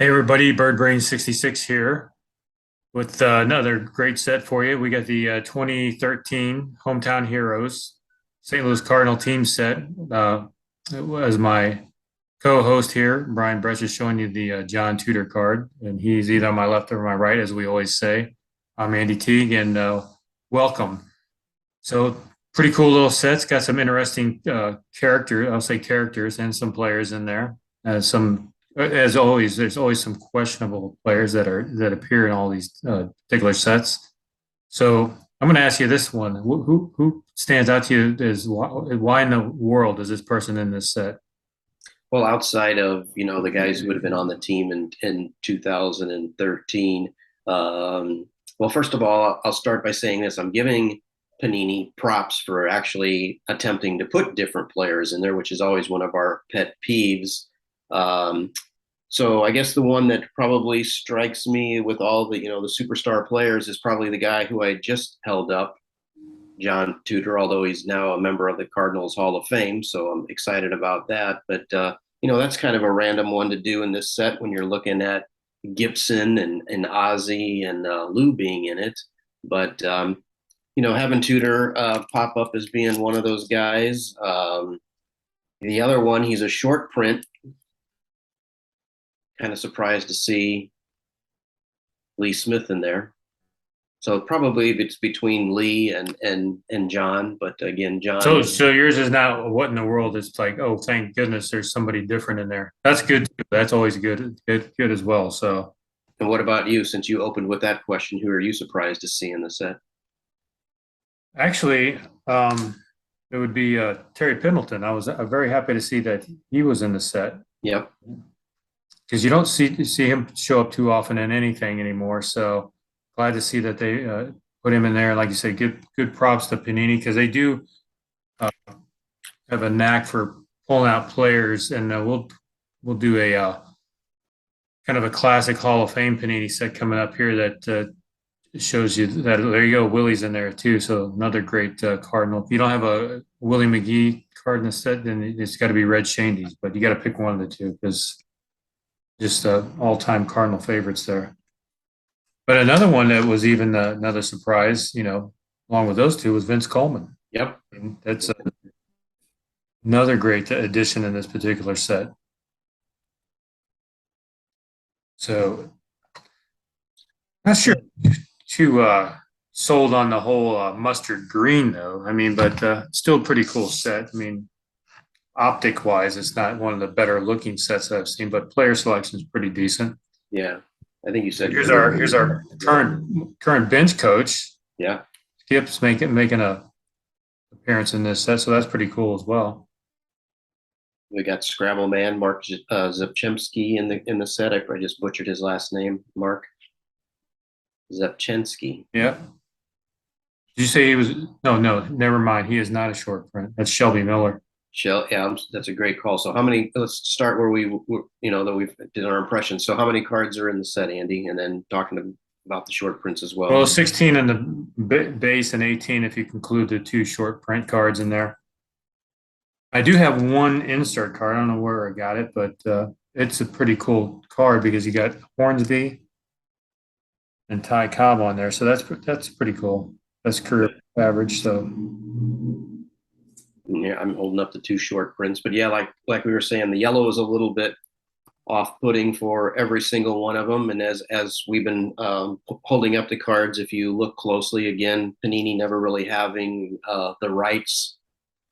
Hey everybody, BirdBrain66 here with another great set for you. We got the 2013 Hometown Heroes St. Louis Cardinal team set. As my co-host here, Brian Bresch, is showing you the John Tudor card, and he's either on my left or my right, as we always say. I'm Andy Teague, and welcome. So, pretty cool little sets. Got some interesting I'll say characters, and some players in there. As always, there's always some questionable players that appear in all these particular sets. So I'm going to ask you this one: who stands out to you as why in the world is this person in this set? Well, outside of the guys who would have been on the team in 2013, well, first of all, I'll start by saying this: I'm giving Panini props for actually attempting to put different players in there, which is always one of our pet peeves. Um, so I guess the one that probably strikes me with all the superstar players is probably the guy who I just held up, John Tudor, although he's now a member of the Cardinals Hall of Fame. So I'm excited about that. But, that's kind of a random one to do in this set when you're looking at Gibson and Ozzie and Lou being in it. But, having Tudor pop up as being one of those guys. The other one, he's a short print. Kind of surprised to see Lee Smith in there. So probably it's between Lee and John, but again, So John. so yours is not what in the world? It's like, oh, thank goodness there's somebody different in there. That's good too. That's always good as well. So And what about you? Since you opened with that question, who are you surprised to see in the set? actually, it would be Terry Pendleton. I was very happy to see that he was in the set Yep. because you don't see him show up too often in anything anymore. So glad to see that they put him in there. Like you said, good props to Panini because they do uh, have a knack for pulling out players, and we'll do a kind of a classic Hall of Fame Panini set coming up here that shows you that there you go. Willie's in there too, so another great Cardinal. If you don't have a Willie McGee card in the set, then it's got to be Red Shandy's, but you got to pick one of the two because just all-time Cardinal favorites there. But another one that was even another surprise, along with those two, was Vince Coleman. Yep. And that's another great addition in this particular set. So, not sure too sold on the whole mustard green though. I mean, but still a pretty cool set. I mean, optic wise, it's not one of the better looking sets that I've seen, but player selection is pretty decent. Yeah. I think you said Here's our current bench coach. Yeah. Skip's making a appearance in this set, so that's pretty cool as well. We got Scrabble Man, Mark Zuckimski in the set. I just butchered his last name, Mark Zuckimski. Yeah. Did you say he was? No, never mind. He is not a short print. That's Shelby Miller. Shell, yeah, that's a great call. So how many? Let's start where that we've did our impressions. So how many cards are in the set, Andy? And then talking about the short prints as well. Well, 16 in the base and 18 if you include the two short print cards in there. I do have one insert card. I don't know where I got it, but it's a pretty cool card because you got Hornsby and Ty Cobb on there. So that's pretty cool. That's career average. So yeah, I'm holding up the two short prints, but yeah, like we were saying, the yellow is a little bit off-putting for every single one of them. And as we've been holding up the cards, if you look closely, again, Panini never really having the rights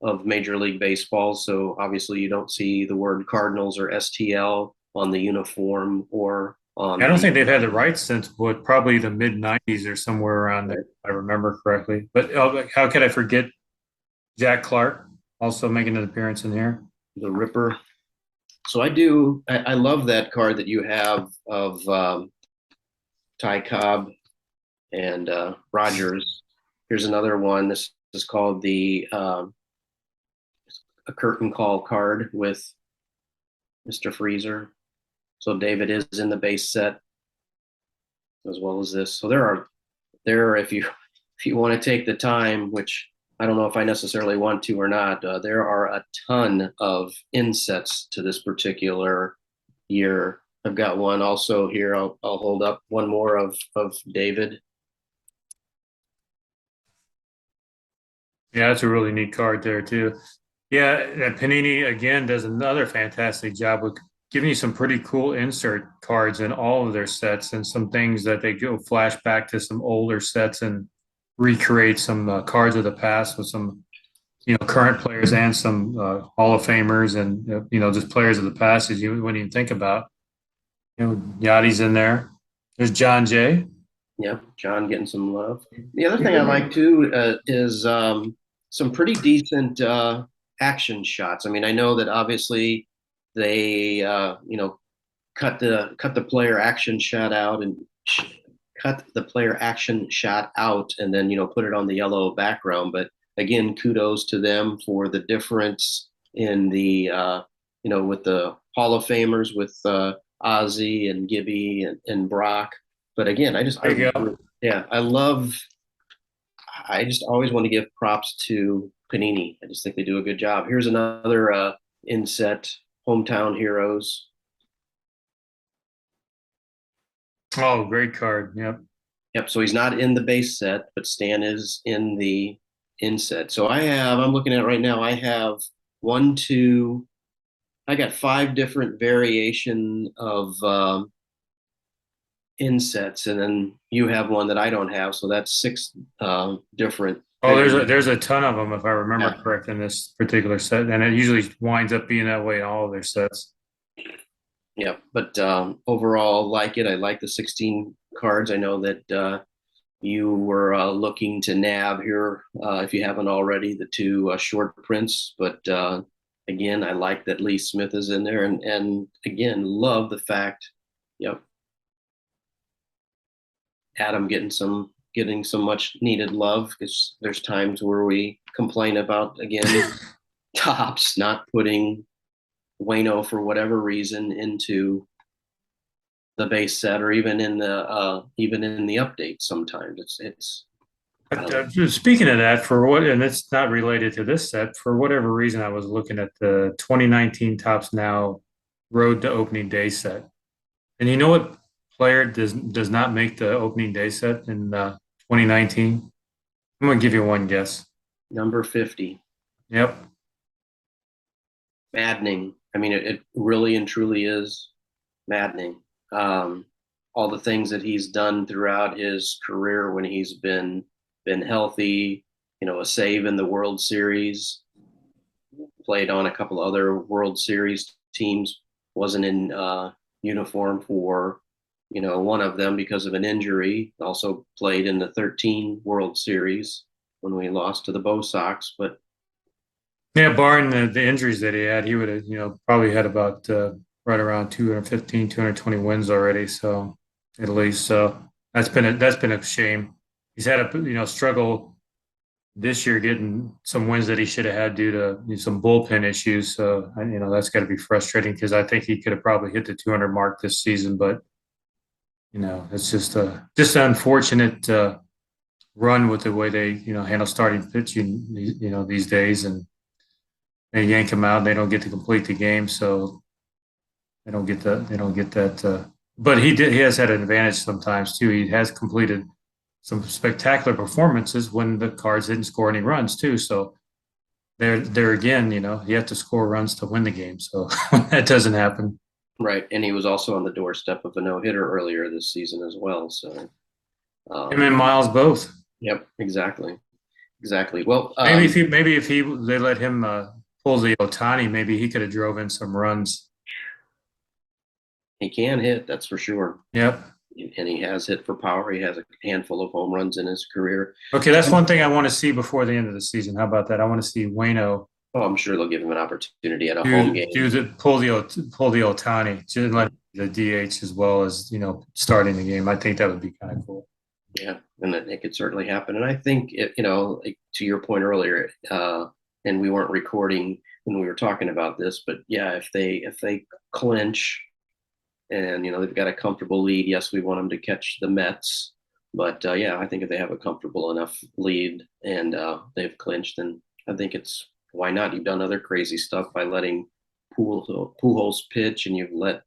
of Major League Baseball, so obviously you don't see the word Cardinals or STL on the uniform or on. I don't think they've had the rights since probably the mid '90s or somewhere around there, if I remember correctly. But how could I forget Jack Clark also making an appearance in here? The Ripper. So I love that card that you have of Ty Cobb and Rogers. Here's another one. This is called the a curtain call card with Mr. Freezer. So David is in the base set as well as this. So there if you want to take the time, which I don't know if I necessarily want to or not, there are a ton of insets to this particular year. I've got one also here. I'll hold up one more of David. Yeah, that's a really neat card there too. Yeah, and Panini again does another fantastic job with giving you some pretty cool insert cards in all of their sets and some things that they go flash back to some older sets and recreate some cards of the past with some current players and some Hall of Famers and just players of the past as you wouldn't even think about. Yachty's in there. There's John Jay. Yep, John getting some love. The other thing I like too is some pretty decent action shots. I mean, I know that obviously they cut the player action shot out and cut the player action shot out and then put it on the yellow background. But again, kudos to them for the difference in the with the Hall of Famers with Ozzie and Gibby and Brock. But again, There you go. yeah, I just always want to give props to Panini. I just think they do a good job. Here's another inset hometown heroes. Oh, great card. Yep. Yep. So he's not in the base set, but Stan is in the inset. So I'm looking at it right now. I have one, two, I got five different variation of insets, and then you have one that I don't have. So that's six different Oh, figures. there's a ton of them if I remember Yeah. correct in this particular set, and it usually winds up being that way in all of their sets. Yeah, but overall, like it. I like the 16 cards. I know that you were looking to nab here, if you haven't already, the two short prints. But again, I like that Lee Smith is in there, and again, love the fact, yep, Adam getting some much needed love because there's times where we complain about again tops not putting Wayno for whatever reason into the base set or even in the update. Sometimes it's Speaking of that, for what, and it's not related to this set, for whatever reason, I was looking at the 2019 Tops Now Road to Opening Day set. And you know what player does not make the opening day set in 2019? I'm gonna give you one guess. number 50. Yep. Maddening. I mean, it really and truly is maddening. Um, all the things that he's done throughout his career when he's been healthy, a save in the World Series, played on a couple other World Series teams, wasn't in uniform for one of them because of an injury. Also played in the 13 World Series when we lost to the Bo Sox, but Yeah, barring the injuries that he had, he would have, probably had about right around 215, 220 wins already. So at least, so that's been a shame. He's had a struggle this year getting some wins that he should have had due to some bullpen issues. So that's got to be frustrating because I think he could have probably hit the 200 mark this season, but it's just an unfortunate run with the way they handle starting pitching these days, and they yank him out. They don't get to complete the game, so they don't get that. They don't get that. But he has had an advantage sometimes too. He has completed some spectacular performances when the Cards didn't score any runs too. So there again, you have to score runs to win the game. So that doesn't happen. right. And he was also on the doorstep of a no hitter earlier this season as well. So, Him and Miles both. yep, exactly. Exactly. Well, Maybe if they let him pull the Otani, maybe he could have drove in some runs. he can hit, that's for sure. Yep. And he has hit for power. He has a handful of home runs in his career. Okay, that's one thing I want to see before the end of the season. How about that? I want to see Wayno Oh, I'm sure they'll give him an opportunity at a home game. pull the Otani, just let the DH as well as starting the game. I think that would be kind of cool. Yeah, and it could certainly happen. And I think like to your point earlier, and we weren't recording when we were talking about this, but yeah, if they clinch and they've got a comfortable lead, yes, we want them to catch the Mets, but yeah, I think if they have a comfortable enough lead and they've clinched, then I think it's why not? You've done other crazy stuff by letting Pujols pitch, and you've let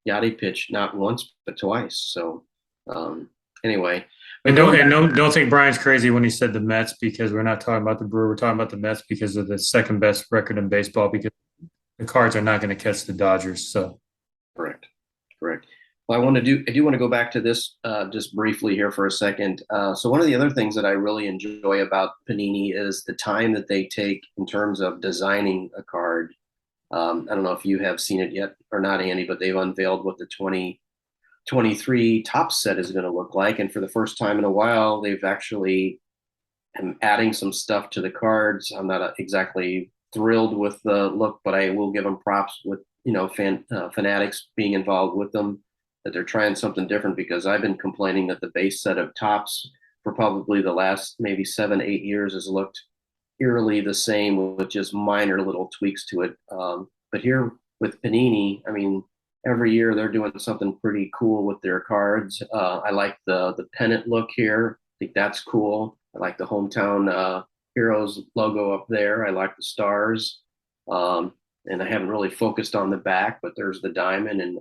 Yachty pitched not once but twice. So um, anyway, but And going back, don't think Brian's crazy when he said the Mets because we're not talking about the Brewer. We're talking about the Mets because of the second best record in baseball because the Cards are not going to catch the Dodgers. So correct, correct. Well, I do want to go back to this just briefly here for a second. So one of the other things that I really enjoy about Panini is the time that they take in terms of designing a card. I don't know if you have seen it yet or not, Andy, but they've unveiled what the 2023 top set is going to look like. And for the first time in a while, they've actually adding some stuff to the cards. I'm not exactly thrilled with the look, but I will give them props with, fanatics being involved with them, that they're trying something different because I've been complaining that the base set of tops for probably the last maybe 7, 8 years has looked eerily the same with just minor little tweaks to it. But here with Panini, I mean, every year they're doing something pretty cool with their cards. I like the pennant look here. I think that's cool. I like the hometown heroes logo up there. I like the stars. And I haven't really focused on the back, but there's the diamond and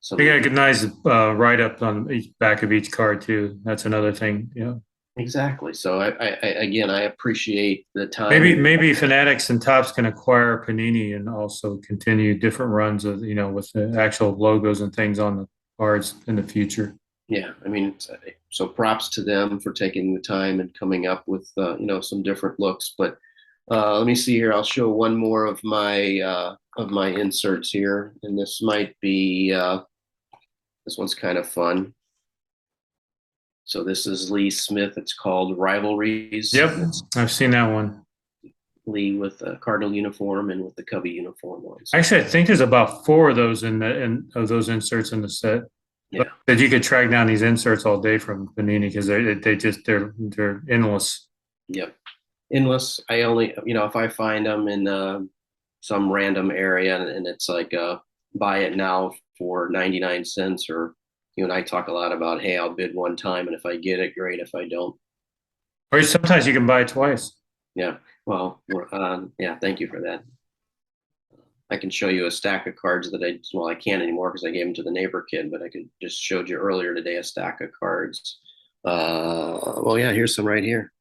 some. they got a nice write up on each back of each card too. That's another thing. Yeah. Exactly. So again, I appreciate the time. Maybe Fanatics and Tops can acquire Panini and also continue different runs of with the actual logos and things on the cards in the future. Yeah, I mean, so props to them for taking the time and coming up with some different looks. But let me see here. I'll show one more of my inserts here, and this might be this one's kind of fun. So this is Lee Smith. It's called Rivalries. Yep, It's I've seen that one. Lee with the Cardinal uniform and with the Cubby uniform ones. Actually, I think there's about four of those of those inserts in the set. Yeah. That you could track down these inserts all day from Panini because they're endless. Yep. Endless. I only, if I find them in some random area and it's like buy it now for 99 cents, or you and I talk a lot about, hey, I'll bid one time, and if I get it, great. If I don't, Or sometimes you can buy it twice. yeah. Well, yeah, thank you for that. I can show you a stack of cards that I can't anymore because I gave them to the neighbor kid, but I could just showed you earlier today a stack of cards. Well, yeah, here's some right here.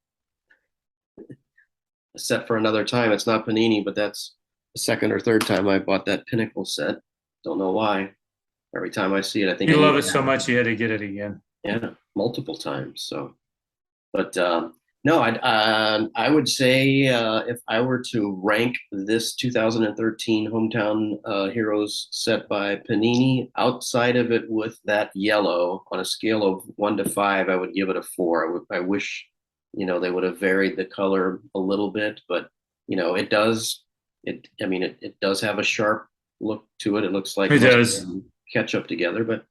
A set for another time. It's not Panini, but that's the second or third time I bought that Pinnacle set. Don't know why. Every time I see it, I think You love it so much you had to get it again. Yeah, multiple times. So, but no, I would say if I were to rank this 2013 Hometown Heroes set by Panini, outside of it with that yellow, on a scale of 1 to 5, I would give it a 4. I wish, they would have varied the color a little bit, but it does. It does have a sharp look to it. It looks like It does. catch up together, but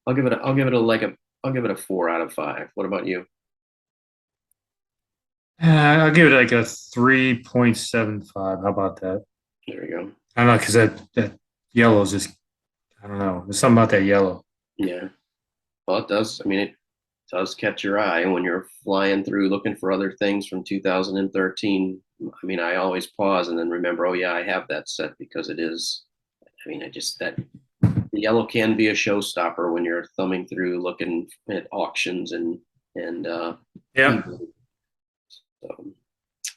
I'll give it a 4 out of 5. What about you? I'll give it like a 3.75. How about that? There you go. I don't know because that yellow is just I don't know. There's something about that yellow. Yeah. Well, it does. It does catch your eye when you're flying through looking for other things from 2013. I always pause and then remember, oh yeah, I have that set because it is. That the yellow can be a showstopper when you're thumbing through looking at auctions and Yeah. so,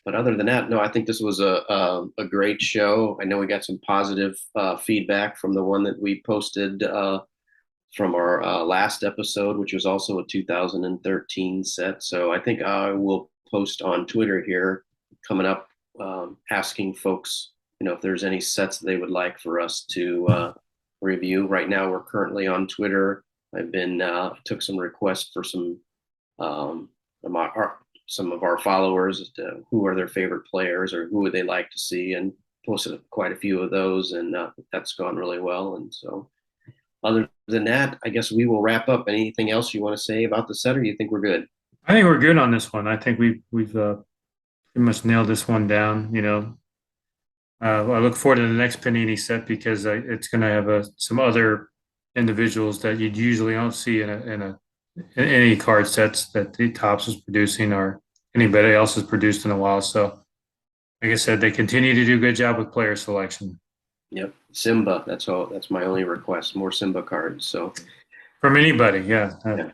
but other than that, no, I think this was a great show. I know we got some positive feedback from the one that we posted from our last episode, which was also a 2013 set. So I think I will post on Twitter here coming up, asking folks, if there's any sets they would like for us to review. Right now, we're currently on Twitter. I've been took some requests for some of our followers as to who are their favorite players or who would they like to see, and posted quite a few of those, and that's gone really well. And so, other than that, I guess we will wrap up. Anything else you want to say about the set, or you think we're good? I think we're good on this one. I think we've pretty much nailed this one down. I look forward to the next Panini set because it's going to have some other individuals that you usually don't see in any card sets that the Tops is producing or anybody else has produced in a while. So, like I said, they continue to do a good job with player selection. Yep. Simba. That's my only request. More Simba cards. So From anybody. Yeah. yeah.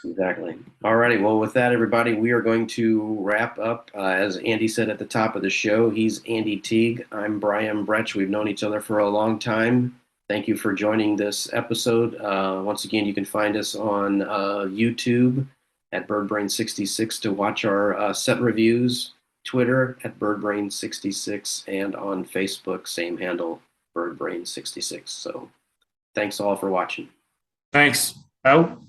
Exactly. All righty. Well, with that, everybody, we are going to wrap up. As Andy said at the top of the show, he's Andy Teague. I'm Brian Bretsch. We've known each other for a long time. Thank you for joining this episode. Once again, you can find us on YouTube at BirdBrain66 to watch our set reviews, Twitter at BirdBrain66, and on Facebook, same handle, BirdBrain66. So thanks all for watching. Thanks. Out.